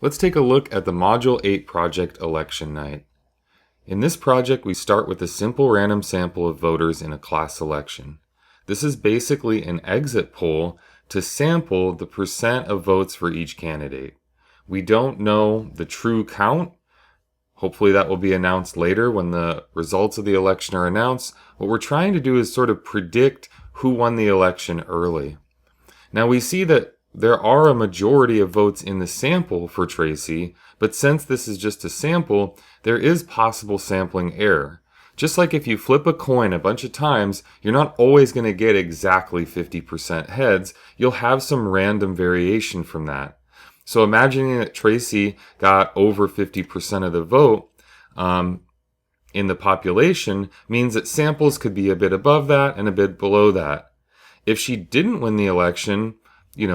Let's take a look at the Module 8 project election night. In this project, we start with a simple random sample of voters in a class election. This is basically an exit poll to sample the percent of votes for each candidate. We don't know the true count. Hopefully that will be announced later when the results of the election are announced. What we're trying to do is sort of predict who won the election early. Now we see that there are a majority of votes in the sample for Tracy, but since this is just a sample, there is possible sampling error. Just like if you flip a coin a bunch of times, you're not always going to get exactly 50% heads. You'll have some random variation from that. So imagining that Tracy got over 50% of the vote in the population means that samples could be a bit above that and a bit below that. If she didn't win the election,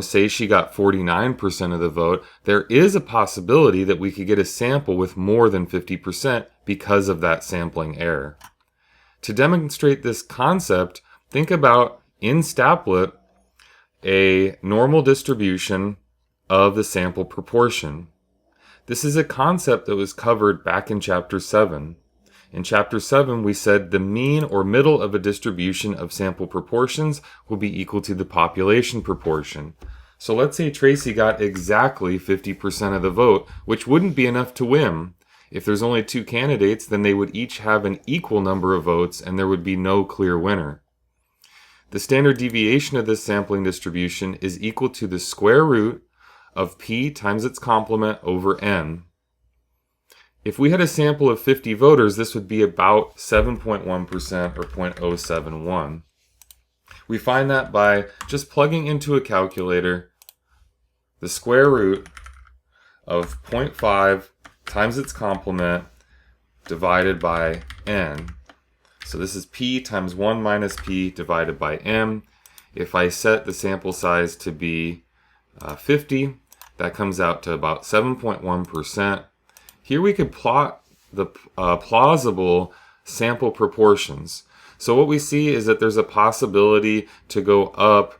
say she got 49% of the vote, there is a possibility that we could get a sample with more than 50% because of that sampling error. To demonstrate this concept, think about in Statlet a normal distribution of the sample proportion. This is a concept that was covered back in Chapter 7. In Chapter 7, we said the mean or middle of a distribution of sample proportions will be equal to the population proportion. So let's say Tracy got exactly 50% of the vote, which wouldn't be enough to win. If there's only two candidates, then they would each have an equal number of votes and there would be no clear winner. The standard deviation of this sampling distribution is equal to the square root of p times its complement over n. If we had a sample of 50 voters, this would be about 7.1% or 0.071. We find that by just plugging into a calculator the square root of 0.5 times its complement divided by n. So this is p times 1 minus p divided by m. If I set the sample size to be 50, that comes out to about 7.1%. Here we could plot the plausible sample proportions. So what we see is that there's a possibility to go up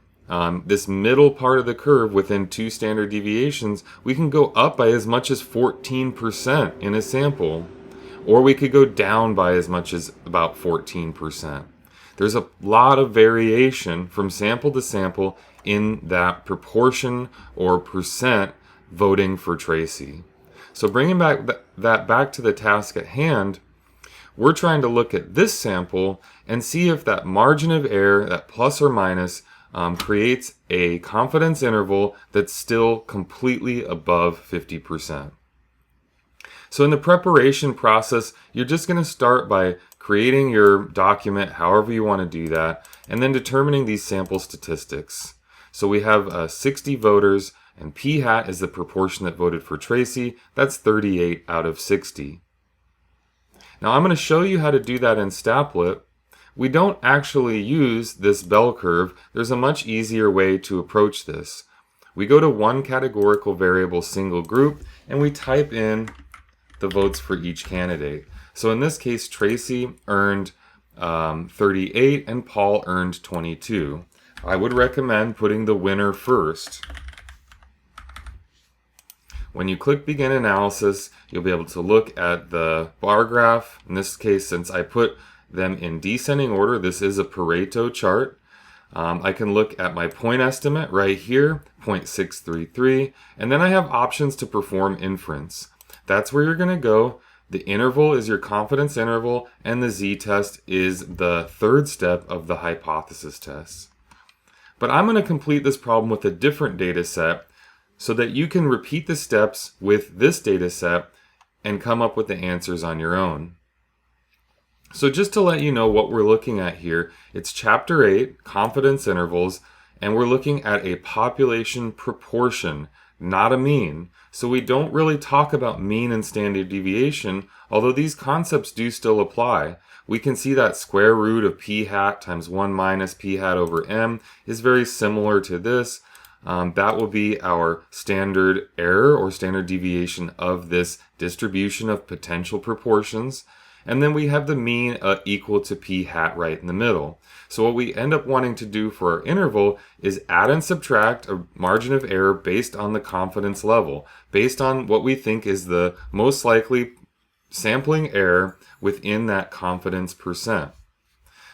this middle part of the curve within two standard deviations. We can go up by as much as 14% in a sample, or we could go down by as much as about 14%. There's a lot of variation from sample to sample in that proportion or percent voting for Tracy. So bringing that back to the task at hand, we're trying to look at this sample and see if that margin of error, that plus or minus, creates a confidence interval that's still completely above 50%. So in the preparation process, you're just going to start by creating your document however you want to do that, and then determining these sample statistics. So we have 60 voters, and p hat is the proportion that voted for Tracy. That's 38 out of 60. Now I'm going to show you how to do that in Statlet. We don't actually use this bell curve. There's a much easier way to approach this. We go to one categorical variable single group and we type in the votes for each candidate. So in this case, Tracy earned 38 and Paul earned 22. I would recommend putting the winner first. When you click Begin Analysis, you'll be able to look at the bar graph. In this case, since I put them in descending order, this is a Pareto chart. I can look at my point estimate right here, 0.633, and then I have options to perform inference. That's where you're going to go. The interval is your confidence interval, and the z-test is the third step of the hypothesis test. But I'm going to complete this problem with a different data set so that you can repeat the steps with this data set and come up with the answers on your own. So just to let you know what we're looking at here, it's Chapter 8, confidence intervals, and we're looking at a population proportion, not a mean. So we don't really talk about mean and standard deviation, although these concepts do still apply. We can see that square root of p hat times 1 minus p hat over m is very similar to this. That will be our standard error or standard deviation of this distribution of potential proportions. And then we have the mean equal to p hat right in the middle. So what we end up wanting to do for our interval is add and subtract a margin of error based on the confidence level, based on what we think is the most likely sampling error within that confidence percent.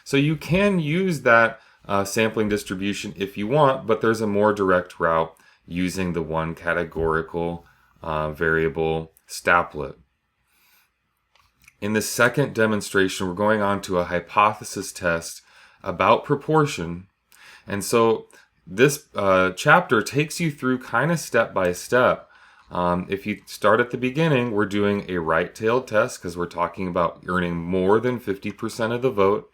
So you can use that sampling distribution if you want, but there's a more direct route using the one categorical variable staplet. In the second demonstration, we're going on to a hypothesis test about proportion. And so this chapter takes you through kind of step by step. If you start at the beginning, we're doing a right-tailed test because we're talking about earning more than 50% of the vote.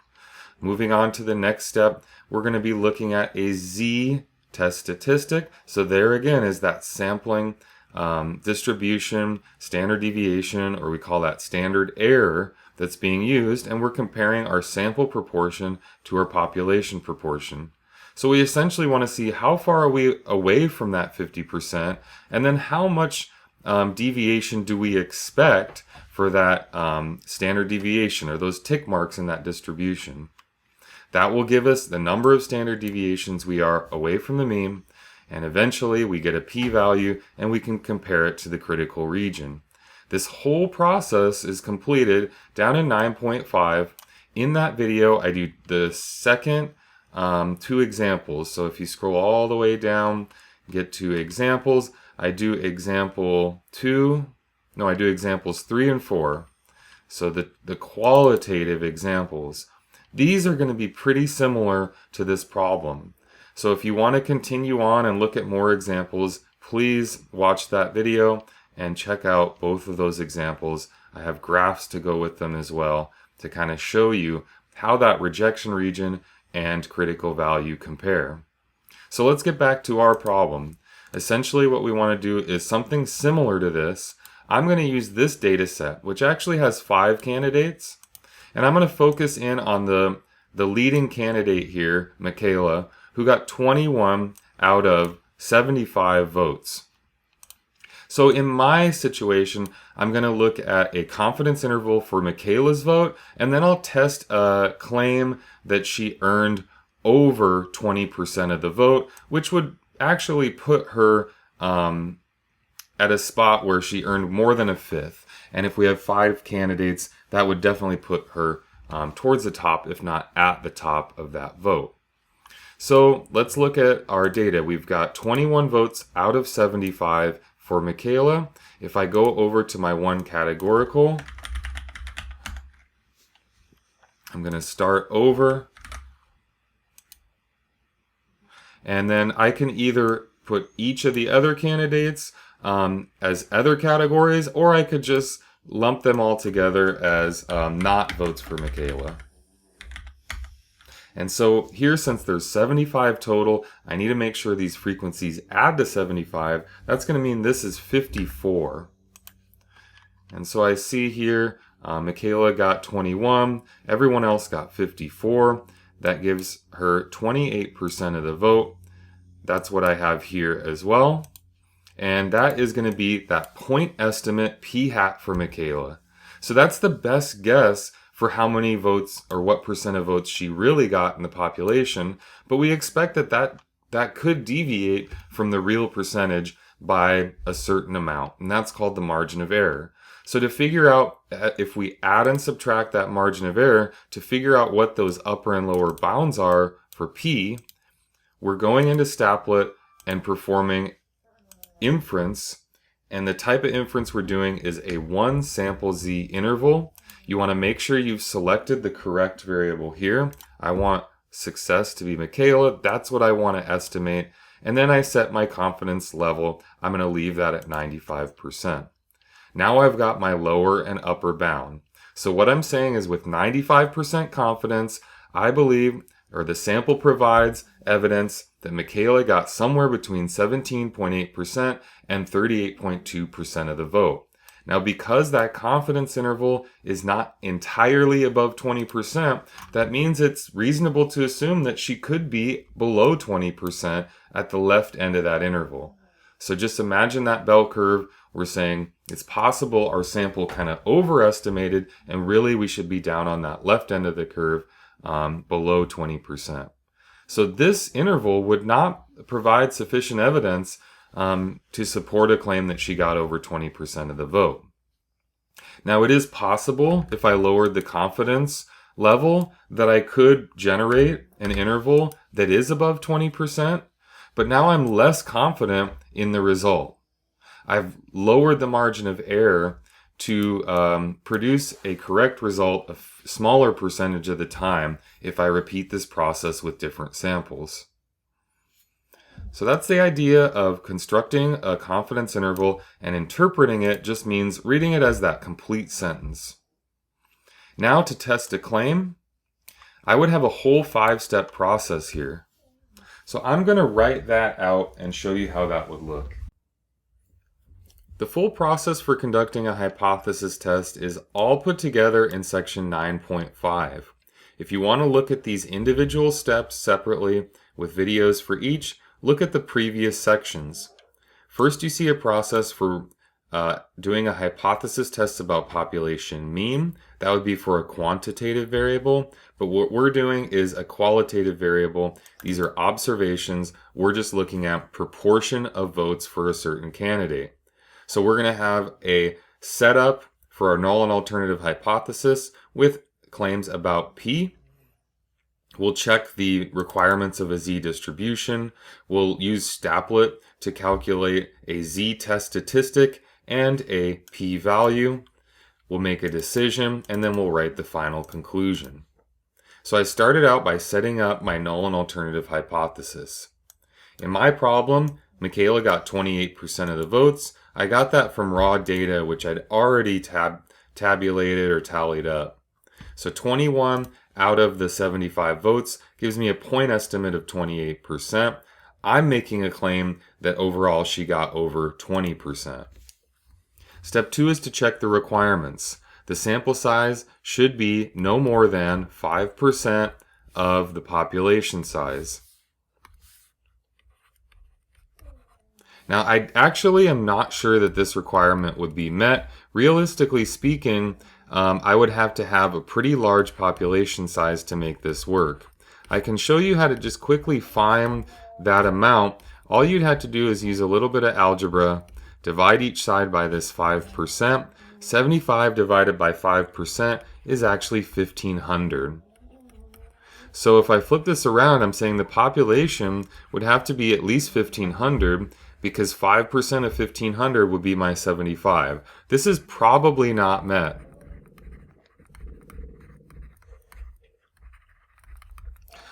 Moving on to the next step, we're going to be looking at a Z test statistic. So there again is that sampling distribution, standard deviation, or we call that standard error that's being used, and we're comparing our sample proportion to our population proportion. So we essentially want to see how far are we away from that 50%, and then how much deviation do we expect for that standard deviation, or those tick marks in that distribution. That will give us the number of standard deviations we are away from the mean, and eventually we get a p-value and we can compare it to the critical region. This whole process is completed down in 9.5. In that video, I do the second two examples. So if you scroll all the way down, get to examples, I do examples 3 and 4. So the qualitative examples. These are going to be pretty similar to this problem. So if you want to continue on and look at more examples, please watch that video and check out both of those examples. I have graphs to go with them as well to kind of show you how that rejection region and critical value compare. So let's get back to our problem. Essentially what we want to do is something similar to this. I'm going to use this data set, which actually has 5 candidates. And I'm going to focus in on the leading candidate here, Michaela, who got 21 out of 75 votes. So in my situation, I'm going to look at a confidence interval for Michaela's vote, and then I'll test a claim that she earned over 20% of the vote, which would actually put her at a spot where she earned more than a fifth. And if we have 5 candidates, that would definitely put her towards the top, if not at the top of that vote. So let's look at our data. We've got 21 votes out of 75 for Michaela. If I go over to my one categorical, I'm going to start over. And then I can either put each of the other candidates as other categories, or I could just lump them all together as not votes for Michaela. And so here, since there's 75 total, I need to make sure these frequencies add to 75. That's going to mean this is 54. And so I see here, Michaela got 21. Everyone else got 54. That gives her 28% of the vote. That's what I have here as well. And that is going to be that point estimate p hat for Michaela. So that's the best guess for how many votes or what percent of votes she really got in the population. But we expect that could deviate from the real percentage by a certain amount. And that's called the margin of error. So to figure out if we add and subtract that margin of error to figure out what those upper and lower bounds are for p, we're going into Staplet and performing inference. And the type of inference we're doing is a one sample z interval. You want to make sure you've selected the correct variable here. I want success to be Michaela. That's what I want to estimate. And then I set my confidence level. I'm going to leave that at 95%. Now I've got my lower and upper bound. So what I'm saying is with 95% confidence, I believe, or the sample provides evidence that Michaela got somewhere between 17.8% and 38.2% of the vote. Now, because that confidence interval is not entirely above 20%, that means it's reasonable to assume that she could be below 20% at the left end of that interval. So just imagine that bell curve. We're saying it's possible our sample kind of overestimated, and really we should be down on that left end of the curve below 20%. So this interval would not provide sufficient evidence to support a claim that she got over 20% of the vote. Now it is possible, if I lowered the confidence level, that I could generate an interval that is above 20%, but now I'm less confident in the result. I've lowered the margin of error to produce a correct result a smaller percentage of the time if I repeat this process with different samples. So that's the idea of constructing a confidence interval, and interpreting it just means reading it as that complete sentence. Now to test a claim, I would have a whole 5-step process here. So I'm going to write that out and show you how that would look. The full process for conducting a hypothesis test is all put together in section 9.5. If you want to look at these individual steps separately with videos for each, look at the previous sections. First, you see a process for doing a hypothesis test about population mean. That would be for a quantitative variable, but what we're doing is a qualitative variable. These are observations. We're just looking at proportion of votes for a certain candidate. So we're going to have a setup for our null and alternative hypothesis with claims about P. We'll check the requirements of a Z distribution. We'll use Staplet to calculate a Z test statistic and a p-value. We'll make a decision, and then we'll write the final conclusion. So I started out by setting up my null and alternative hypothesis. In my problem, Michaela got 28% of the votes. I got that from raw data, which I'd already tabulated or tallied up. So 21 out of the 75 votes gives me a point estimate of 28%. I'm making a claim that overall she got over 20%. Step 2 is to check the requirements. The sample size should be no more than 5% of the population size. Now, I actually am not sure that this requirement would be met. Realistically speaking, I would have to have a pretty large population size to make this work. I can show you how to just quickly find that amount. All you'd have to do is use a little bit of algebra, divide each side by this 5%. 75 divided by 5% is actually 1,500. So if I flip this around, I'm saying the population would have to be at least 1,500, because 5% of 1,500 would be my 75. This is probably not met.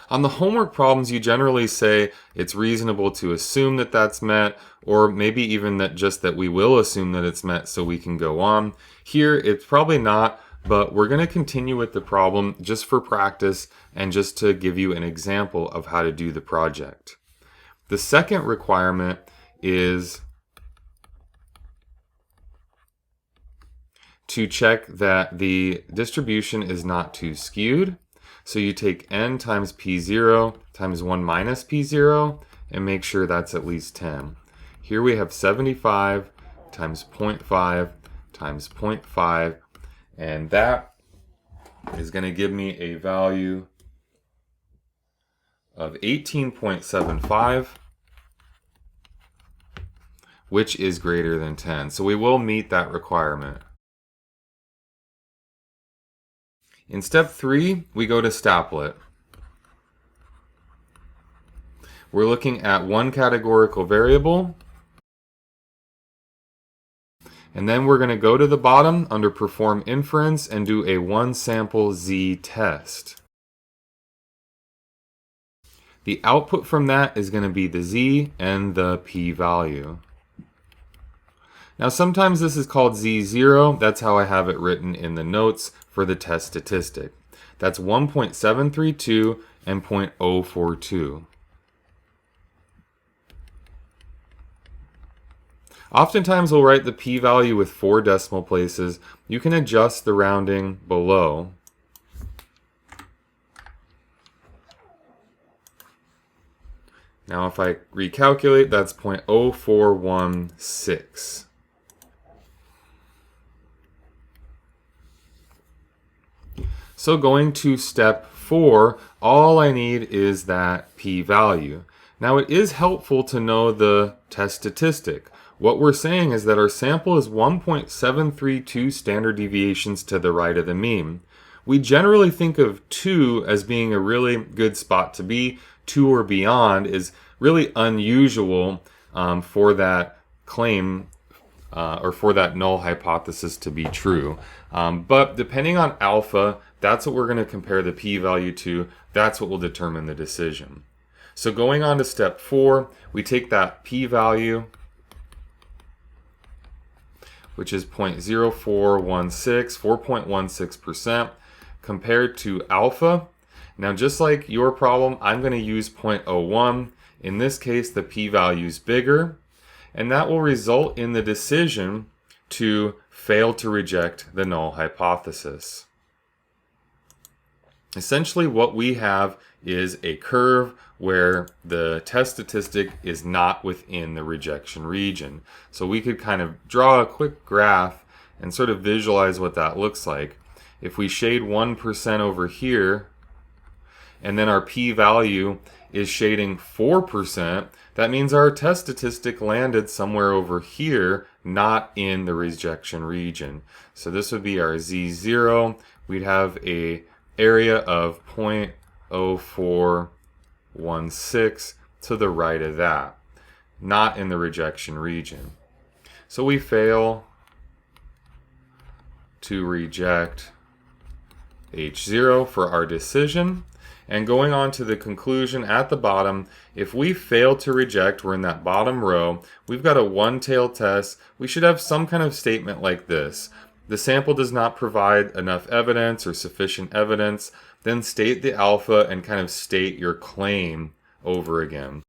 On the homework problems, you generally say it's reasonable to assume that that's met, or maybe even that we will assume that it's met so we can go on. Here, it's probably not, but we're going to continue with the problem just for practice and just to give you an example of how to do the project. The second requirement is to check that the distribution is not too skewed. So you take n times p0 times 1 minus p0 and make sure that's at least 10. Here we have 75 times 0.5 times 0.5, and that is going to give me a value of 18.75, which is greater than 10. So we will meet that requirement. In step 3, we go to Staplet. We're looking at one categorical variable. And then we're going to go to the bottom under Perform Inference and do a one sample Z test. The output from that is going to be the Z and the p-value. Now sometimes this is called Z0. That's how I have it written in the notes for the test statistic. That's 1.732 and 0.042. Oftentimes we'll write the p-value with 4 decimal places. You can adjust the rounding below. Now if I recalculate, that's 0.0416. So going to step 4, all I need is that p-value. Now it is helpful to know the test statistic. What we're saying is that our sample is 1.732 standard deviations to the right of the mean. We generally think of 2 as being a really good spot to be. 2 or beyond is really unusual for that claim or for that null hypothesis to be true. But depending on alpha, that's what we're going to compare the p-value to. That's what will determine the decision. So going on to step 4, we take that p-value, which is 0.0416, 4.16%, compared to alpha. Now just like your problem, I'm going to use 0.01. In this case, the p-value is bigger, and that will result in the decision to fail to reject the null hypothesis. Essentially what we have is a curve where the test statistic is not within the rejection region. So we could kind of draw a quick graph and sort of visualize what that looks like. If we shade 1% over here, and then our p-value is shading 4%, that means our test statistic landed somewhere over here, not in the rejection region. So this would be our z0. We'd have a area of 0.0416 to the right of that, not in the rejection region. So we fail to reject H0 for our decision. And going on to the conclusion at the bottom, if we fail to reject, we're in that bottom row, we've got a one-tailed test. We should have some kind of statement like this. The sample does not provide enough evidence or sufficient evidence. Then state the alpha and kind of state your claim over again.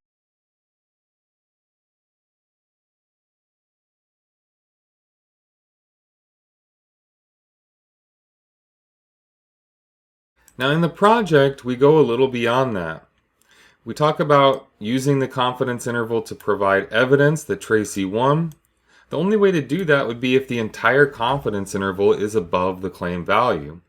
Now in the project, we go a little beyond that. We talk about using the confidence interval to provide evidence that Tracy won. The only way to do that would be if the entire confidence interval is above the claim value.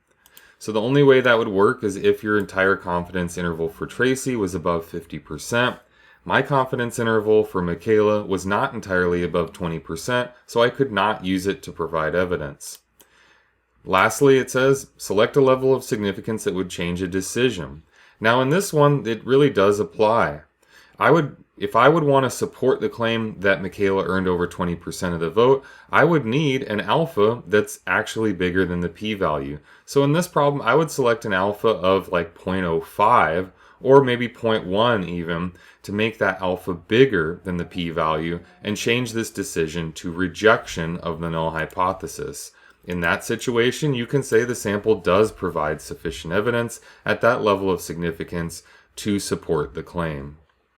So the only way that would work is if your entire confidence interval for Tracy was above 50%. My confidence interval for Michaela was not entirely above 20%, so I could not use it to provide evidence. Lastly, it says, select a level of significance that would change a decision. Now in this one, it really does apply. If I would want to support the claim that Michaela earned over 20% of the vote, I would need an alpha that's actually bigger than the p-value. So in this problem, I would select an alpha of like 0.05 or maybe 0.1 even to make that alpha bigger than the p-value and change this decision to rejection of the null hypothesis. In that situation, you can say the sample does provide sufficient evidence at that level of significance to support the claim.